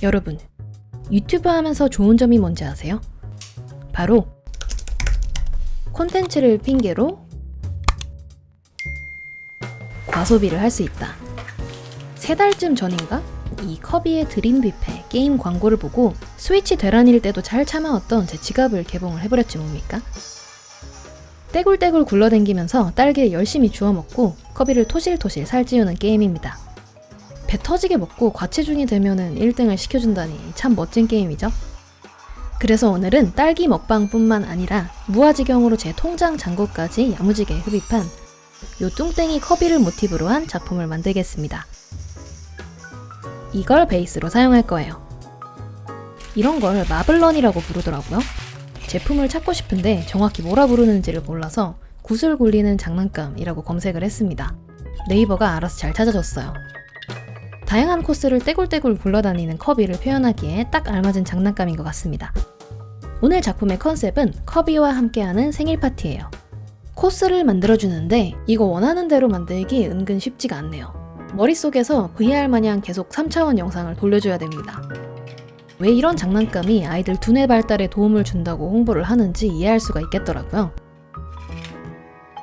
여러분, 유튜브 하면서 좋은 점이 뭔지 아세요? 바로 콘텐츠를 핑계로 과소비를 할 수 있다. 3달쯤 전인가? 이 커비의 드림 뷔페 게임 광고를 보고 스위치 되란일 때도 잘 참아왔던 제 지갑을 개봉을 해버렸지 뭡니까? 떼굴떼굴 굴러댕기면서 딸기를 열심히 주워 먹고 커비를 토실토실 살찌우는 게임입니다. 배 터지게 먹고 과체중이 되면은 1등을 시켜준다니 참 멋진 게임이죠? 그래서 오늘은 딸기 먹방뿐만 아니라 무아지경으로 제 통장 잔고까지 야무지게 흡입한 요 뚱땡이 커비를 모티브로 한 작품을 만들겠습니다. 이걸 베이스로 사용할 거예요. 이런 걸 마블런이라고 부르더라고요. 제품을 찾고 싶은데 정확히 뭐라 부르는지를 몰라서 구슬 굴리는 장난감이라고 검색을 했습니다. 네이버가 알아서 잘 찾아줬어요. 다양한 코스를 떼굴떼굴 굴러다니는 커비를 표현하기에 딱 알맞은 장난감인 것 같습니다. 오늘 작품의 컨셉은 커비와 함께하는 생일 파티예요. 코스를 만들어주는데 이거 원하는 대로 만들기 은근 쉽지가 않네요. 머릿속에서 VR 마냥 계속 3차원 영상을 돌려줘야 됩니다. 왜 이런 장난감이 아이들 두뇌 발달에 도움을 준다고 홍보를 하는지 이해할 수가 있겠더라고요.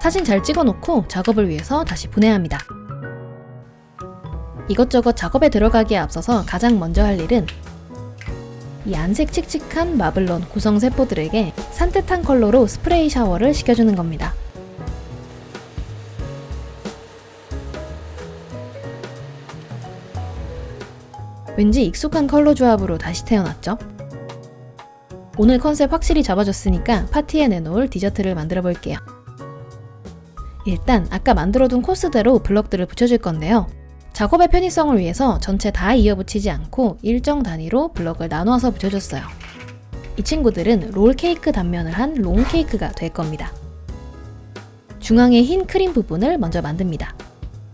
사진 잘 찍어놓고 작업을 위해서 다시 분해합니다. 이것저것 작업에 들어가기에 앞서서 가장 먼저 할 일은 이 안색 칙칙한 마블론 구성세포들에게 산뜻한 컬러로 스프레이 샤워를 시켜주는 겁니다. 왠지 익숙한 컬러 조합으로 다시 태어났죠? 오늘 컨셉 확실히 잡아줬으니까 파티에 내놓을 디저트를 만들어 볼게요. 일단 아까 만들어둔 코스대로 블럭들을 붙여줄 건데요. 작업의 편의성을 위해서 전체 다 이어붙이지 않고 일정 단위로 블럭을 나눠서 붙여줬어요. 이 친구들은 롤케이크 단면을 한 롱케이크가 될 겁니다. 중앙에 흰 크림 부분을 먼저 만듭니다.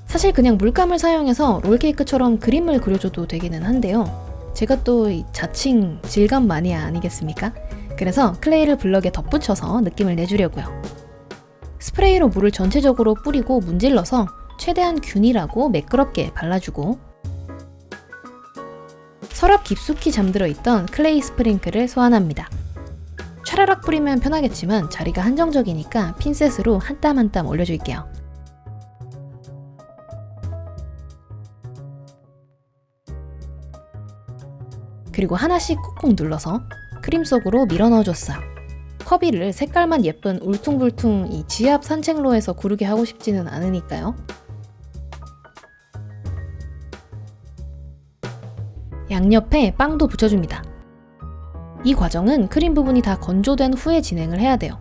사실 그냥 물감을 사용해서 롤케이크처럼 그림을 그려줘도 되기는 한데요. 제가 또 자칭 질감 마니아 아니겠습니까? 그래서 클레이를 블럭에 덧붙여서 느낌을 내주려고요. 스프레이로 물을 전체적으로 뿌리고 문질러서 최대한 균일하고 매끄럽게 발라주고 서랍 깊숙이 잠들어 있던 클레이 스프링클을 소환합니다. 촤라락 뿌리면 편하겠지만 자리가 한정적이니까 핀셋으로 한 땀 한 땀 올려줄게요. 그리고 하나씩 꾹꾹 눌러서 크림 속으로 밀어 넣어줬어요. 커비를 색깔만 예쁜 울퉁불퉁 이 지압 산책로에서 고르게 하고 싶지는 않으니까요. 양옆에 빵도 붙여줍니다. 이 과정은 크림 부분이 다 건조된 후에 진행을 해야 돼요.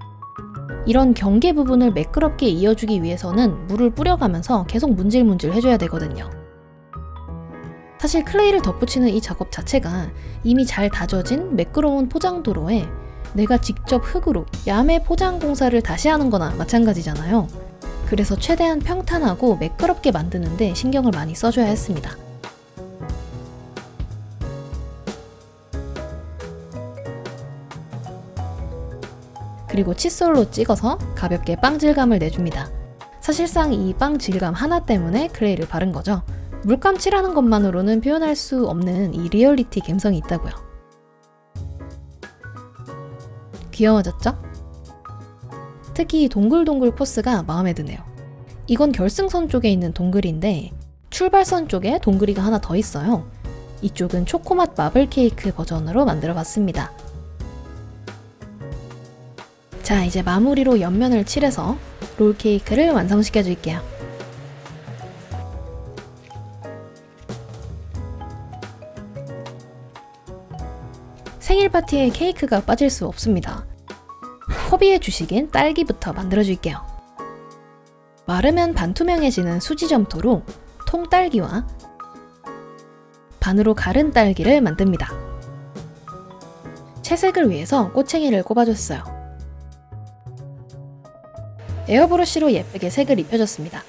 이런 경계 부분을 매끄럽게 이어주기 위해서는 물을 뿌려가면서 계속 문질문질 해줘야 되거든요. 사실 클레이를 덧붙이는 이 작업 자체가 이미 잘 다져진 매끄러운 포장도로에 내가 직접 흙으로 야매 포장 공사를 다시 하는 거나 마찬가지잖아요. 그래서 최대한 평탄하고 매끄럽게 만드는데 신경을 많이 써줘야 했습니다. 그리고 칫솔로 찍어서 가볍게 빵 질감을 내줍니다. 사실상 이 빵 질감 하나 때문에 클레이를 바른 거죠. 물감 칠하는 것만으로는 표현할 수 없는 이 리얼리티 감성이 있다고요. 귀여워졌죠? 특히 이 동글동글 코스가 마음에 드네요. 이건 결승선 쪽에 있는 동글인데 출발선 쪽에 동글이가 하나 더 있어요. 이쪽은 초코맛 마블 케이크 버전으로 만들어봤습니다. 자, 이제 마무리로 옆면을 칠해서 롤케이크를 완성시켜줄게요. 생일 파티에 케이크가 빠질 수 없습니다. 커비의 주식인 딸기부터 만들어줄게요. 마르면 반투명해지는 수지 점토로 통딸기와 반으로 가른 딸기를 만듭니다. 채색을 위해서 꼬챙이를 꼽아줬어요. 에어브러쉬로 예쁘게 색을 입혀줬습니다.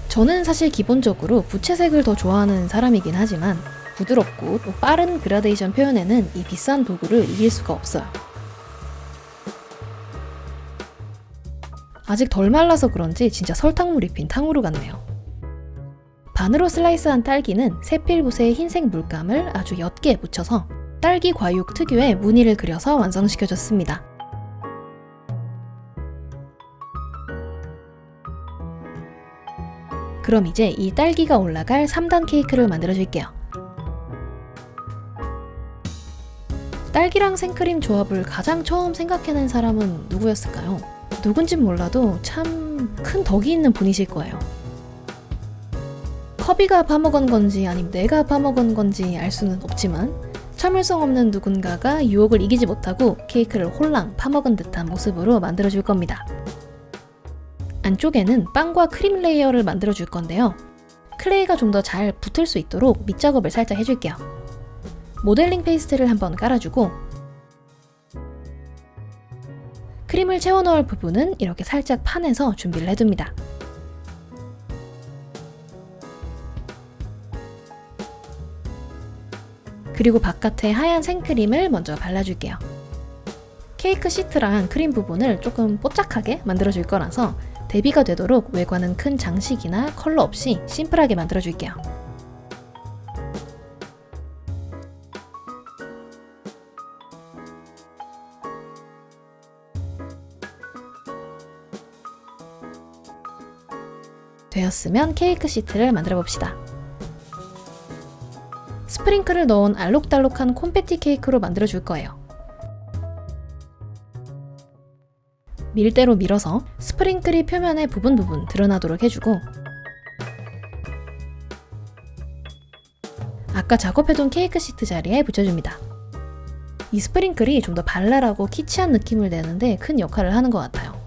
저는 사실 기본적으로 부채색을 더 좋아하는 사람이긴 하지만 부드럽고 또 빠른 그라데이션 표현에는 이 비싼 도구를 이길 수가 없어요. 아직 덜 말라서 그런지 진짜 설탕물 입힌 탕후루 같네요. 반으로 슬라이스한 딸기는 세필붓의 흰색 물감을 아주 옅게 묻혀서 딸기 과육 특유의 무늬를 그려서 완성시켜줬습니다. 그럼 이제 이 딸기가 올라갈 3단 케이크를 만들어줄게요. 딸기랑 생크림 조합을 가장 처음 생각해낸 사람은 누구였을까요? 누군진 몰라도 참 큰 덕이 있는 분이실 거예요. 커비가 파먹은 건지 아니면 내가 파먹은 건지 알 수는 없지만 참을성 없는 누군가가 유혹을 이기지 못하고 케이크를 홀랑 파먹은 듯한 모습으로 만들어줄 겁니다. 안쪽에는 빵과 크림 레이어를 만들어줄 건데요. 클레이가 좀 더 잘 붙을 수 있도록 밑작업을 살짝 해줄게요. 모델링 페이스트를 한번 깔아주고 크림을 채워 넣을 부분은 이렇게 살짝 파내서 준비를 해둡니다. 그리고 바깥에 하얀 생크림을 먼저 발라줄게요. 케이크 시트랑 크림 부분을 조금 뽀짝하게 만들어줄 거라서 대비가 되도록 외관은 큰 장식이나 컬러 없이 심플하게 만들어줄게요. 되었으면 케이크 시트를 만들어 봅시다. 스프링클을 넣은 알록달록한 콘페티 케이크로 만들어줄 거예요. 밀대로 밀어서 스프링클이 표면에 부분 드러나도록 해주고 아까 작업해둔 케이크 시트 자리에 붙여줍니다. 이 스프링클이 좀 더 발랄하고 키치한 느낌을 내는데 큰 역할을 하는 것 같아요.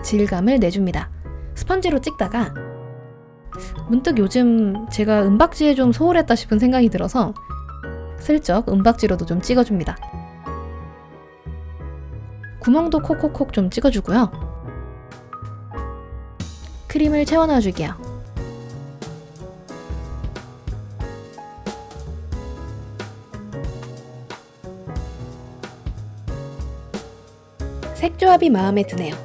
질감을 내줍니다. 스펀지로 찍다가 문득 요즘 제가 은박지에 좀 소홀했다 싶은 생각이 들어서 슬쩍 은박지로도 좀 찍어줍니다. 구멍도 콕콕콕 좀 찍어주고요. 크림을 채워 넣어줄게요. 색조합이 마음에 드네요.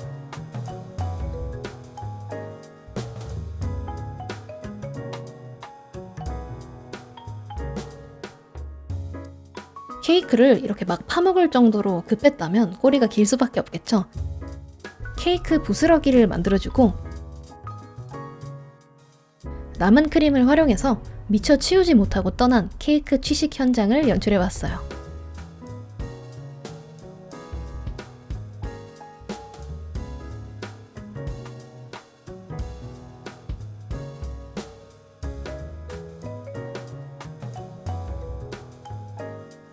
케이크를 이렇게 막 파먹을 정도로 급했다면 꼬리가 길 수밖에 없겠죠. 케이크 부스러기를 만들어주고 남은 크림을 활용해서 미처 치우지 못하고 떠난 케이크 취식 현장을 연출해봤어요.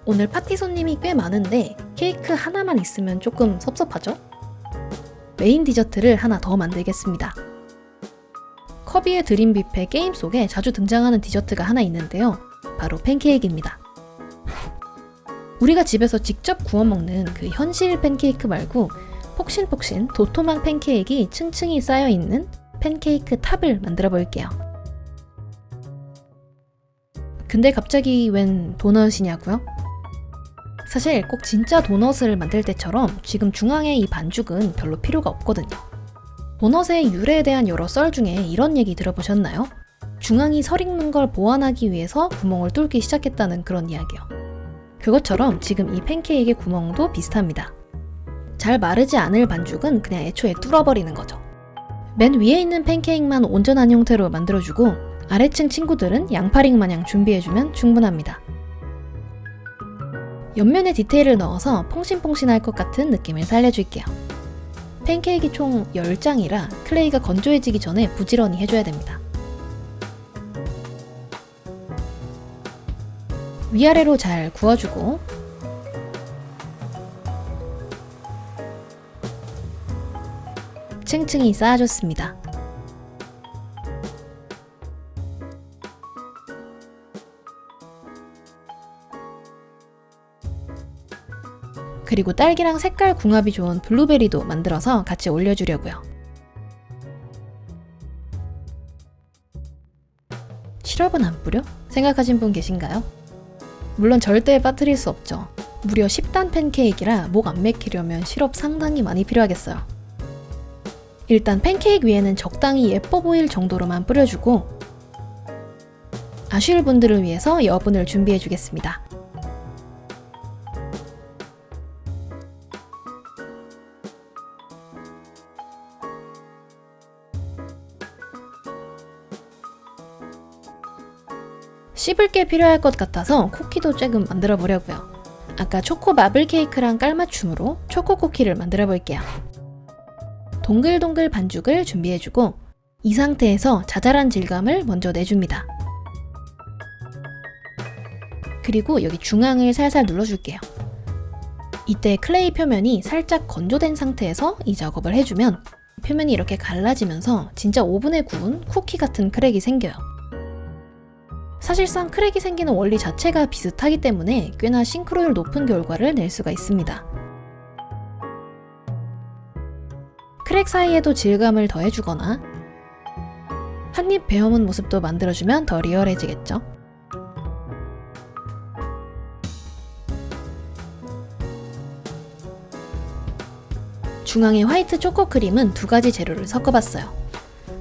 오늘 파티 손님이 꽤 많은데 케이크 하나만 있으면 조금 섭섭하죠? 메인 디저트를 하나 더 만들겠습니다. 커비의 드림 뷔페 게임 속에 자주 등장하는 디저트가 하나 있는데요. 바로 팬케이크입니다. 우리가 집에서 직접 구워 먹는 그 현실 팬케이크 말고 폭신폭신 도톰한 팬케이크가 층층이 쌓여있는 팬케이크 탑을 만들어 볼게요. 근데 갑자기 웬 도넛이냐고요? 사실 꼭 진짜 도넛을 만들 때처럼 지금 중앙에 이 반죽은 별로 필요가 없거든요. 도넛의 유래에 대한 여러 썰 중에 이런 얘기 들어보셨나요? 중앙이 설익는 걸 보완하기 위해서 구멍을 뚫기 시작했다는 그런 이야기요. 그것처럼 지금 이 팬케이크의 구멍도 비슷합니다. 잘 마르지 않을 반죽은 그냥 애초에 뚫어버리는 거죠. 맨 위에 있는 팬케이크만 온전한 형태로 만들어주고 아래층 친구들은 양파링 마냥 준비해주면 충분합니다. 옆면에 디테일을 넣어서 퐁신퐁신할 것 같은 느낌을 살려줄게요. 팬케이크 총 10장이라 클레이가 건조해지기 전에 부지런히 해줘야 됩니다. 위아래로 잘 구워주고 층층이 쌓아줬습니다. 그리고 딸기랑 색깔 궁합이 좋은 블루베리도 만들어서 같이 올려주려고요. 시럽은 안 뿌려? 생각하신 분 계신가요? 물론 절대 빠뜨릴 수 없죠. 무려 10단 팬케이크라 목 안 맥히려면 시럽 상당히 많이 필요하겠어요. 일단 팬케이크 위에는 적당히 예뻐 보일 정도로만 뿌려주고 아쉬울 분들을 위해서 여분을 준비해 주겠습니다. 씹을 게 필요할 것 같아서 쿠키도 조금 만들어 보려고요. 아까 초코 마블 케이크랑 깔맞춤으로 초코 쿠키를 만들어 볼게요. 동글동글 반죽을 준비해주고 이 상태에서 자잘한 질감을 먼저 내줍니다. 그리고 여기 중앙을 살살 눌러줄게요. 이때 클레이 표면이 살짝 건조된 상태에서 이 작업을 해주면 표면이 이렇게 갈라지면서 진짜 오븐에 구운 쿠키 같은 크랙이 생겨요. 사실상 크랙이 생기는 원리 자체가 비슷하기 때문에 꽤나 싱크로율 높은 결과를 낼 수가 있습니다. 크랙 사이에도 질감을 더해주거나 한입 베어문 모습도 만들어주면 더 리얼해지겠죠? 중앙의 화이트 초코 크림은 두 가지 재료를 섞어봤어요.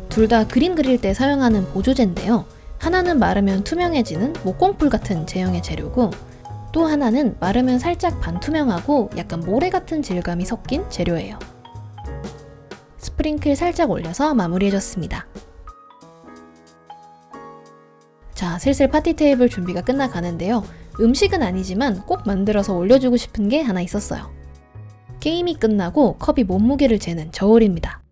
둘 다 그림 그릴 때 사용하는 보조제인데요. 하나는 마르면 투명해지는 목공풀 같은 제형의 재료고 또 하나는 마르면 살짝 반투명하고 약간 모래 같은 질감이 섞인 재료예요. 스프링클 살짝 올려서 마무리해줬습니다. 자, 슬슬 파티 테이블 준비가 끝나가는데요. 음식은 아니지만 꼭 만들어서 올려주고 싶은 게 하나 있었어요. 게임이 끝나고 컵이 몸무게를 재는 저울입니다.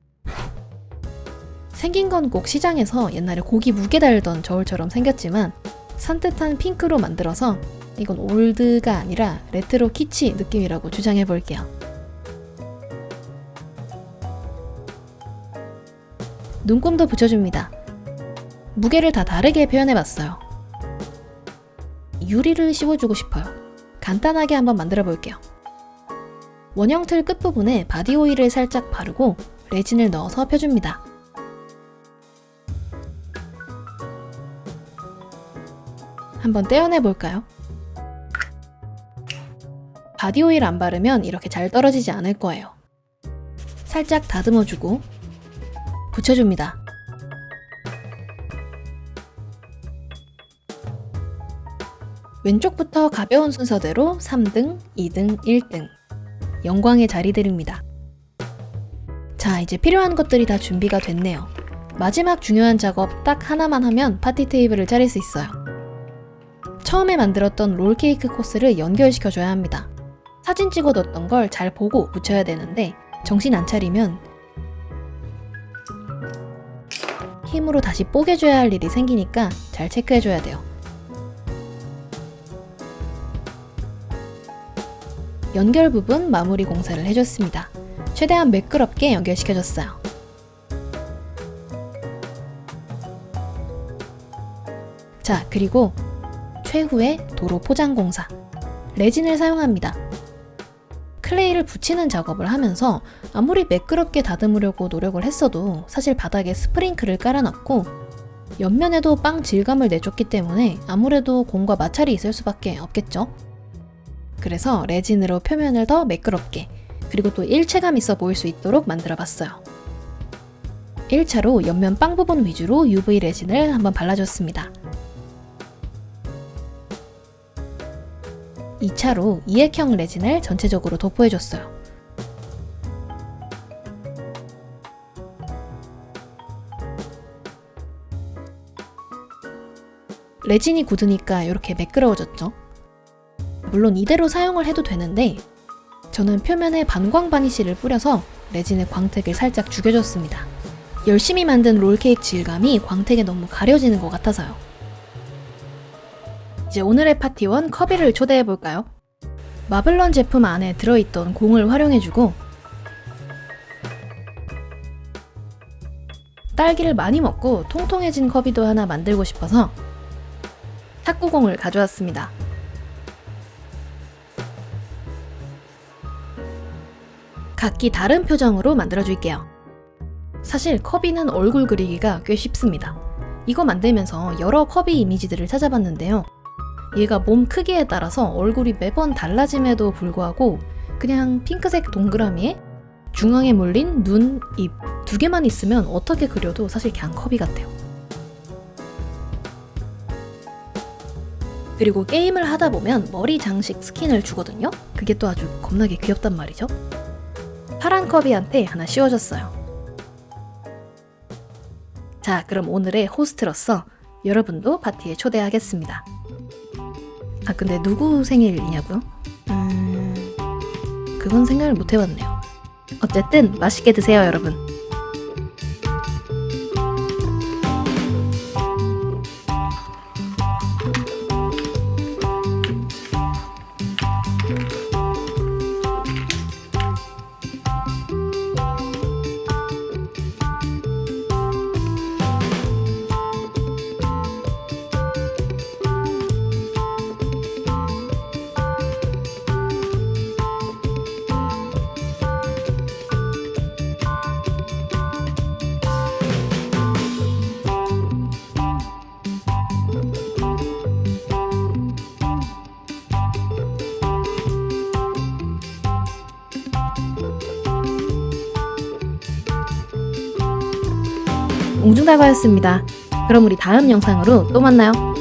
생긴 건 꼭 시장에서 옛날에 고기 무게 달던 저울처럼 생겼지만 산뜻한 핑크로 만들어서 이건 올드가 아니라 레트로 키치 느낌이라고 주장해 볼게요. 눈금도 붙여줍니다. 무게를 다 다르게 표현해봤어요. 유리를 씌워주고 싶어요. 간단하게 한번 만들어 볼게요. 원형 틀 끝부분에 바디 오일을 살짝 바르고 레진을 넣어서 펴줍니다. 한번 떼어내 볼까요? 바디 오일 안 바르면 이렇게 잘 떨어지지 않을 거예요. 살짝 다듬어주고 붙여줍니다. 왼쪽부터 가벼운 순서대로 3등, 2등, 1등 영광의 자리들입니다. 자, 이제 필요한 것들이 다 준비가 됐네요. 마지막 중요한 작업 딱 하나만 하면 파티 테이블을 차릴 수 있어요. 처음에 만들었던 롤케이크 코스를 연결시켜줘야 합니다. 사진 찍어뒀던 걸 잘 보고 붙여야 되는데 정신 안 차리면 힘으로 다시 뽀개줘야 할 일이 생기니까 잘 체크해줘야 돼요. 연결 부분 마무리 공사를 해줬습니다. 최대한 매끄럽게 연결시켜줬어요. 자, 그리고 최후의 도로 포장 공사. 레진을 사용합니다. 클레이를 붙이는 작업을 하면서 아무리 매끄럽게 다듬으려고 노력을 했어도 사실 바닥에 스프링클을 깔아놨고 옆면에도 빵 질감을 내줬기 때문에 아무래도 공과 마찰이 있을 수밖에 없겠죠. 그래서 레진으로 표면을 더 매끄럽게 그리고 또 일체감 있어 보일 수 있도록 만들어 봤어요. 1차로 옆면 빵 부분 위주로 UV 레진을 한번 발라줬습니다. 2차로 이액형 레진을 전체적으로 도포해줬어요. 레진이 굳으니까 이렇게 매끄러워졌죠. 물론 이대로 사용을 해도 되는데 저는 표면에 반광 바니쉬를 뿌려서 레진의 광택을 살짝 죽여줬습니다. 열심히 만든 롤케이크 질감이 광택에 너무 가려지는 것 같아서요. 이제 오늘의 파티원 커비를 초대해볼까요? 마블런 제품 안에 들어있던 공을 활용해주고 딸기를 많이 먹고 통통해진 커비도 하나 만들고 싶어서 탁구공을 가져왔습니다. 각기 다른 표정으로 만들어줄게요. 사실 커비는 얼굴 그리기가 꽤 쉽습니다. 이거 만들면서 여러 커비 이미지들을 찾아봤는데요. 얘가 몸 크기에 따라서 얼굴이 매번 달라짐에도 불구하고 그냥 핑크색 동그라미에 중앙에 몰린 눈, 입 두 개만 있으면 어떻게 그려도 사실 그냥 커비 같아요. 그리고 게임을 하다 보면 머리 장식 스킨을 주거든요. 그게 또 아주 겁나게 귀엽단 말이죠. 파란 커비한테 하나 씌워줬어요. 자, 그럼 오늘의 호스트로서 여러분도 파티에 초대하겠습니다. 아, 근데 누구 생일이냐고요? 그건 생각을 못 해봤네요. 어쨌든 맛있게 드세요, 여러분. 옹중다과였습니다. 그럼 우리 다음 영상으로 또 만나요.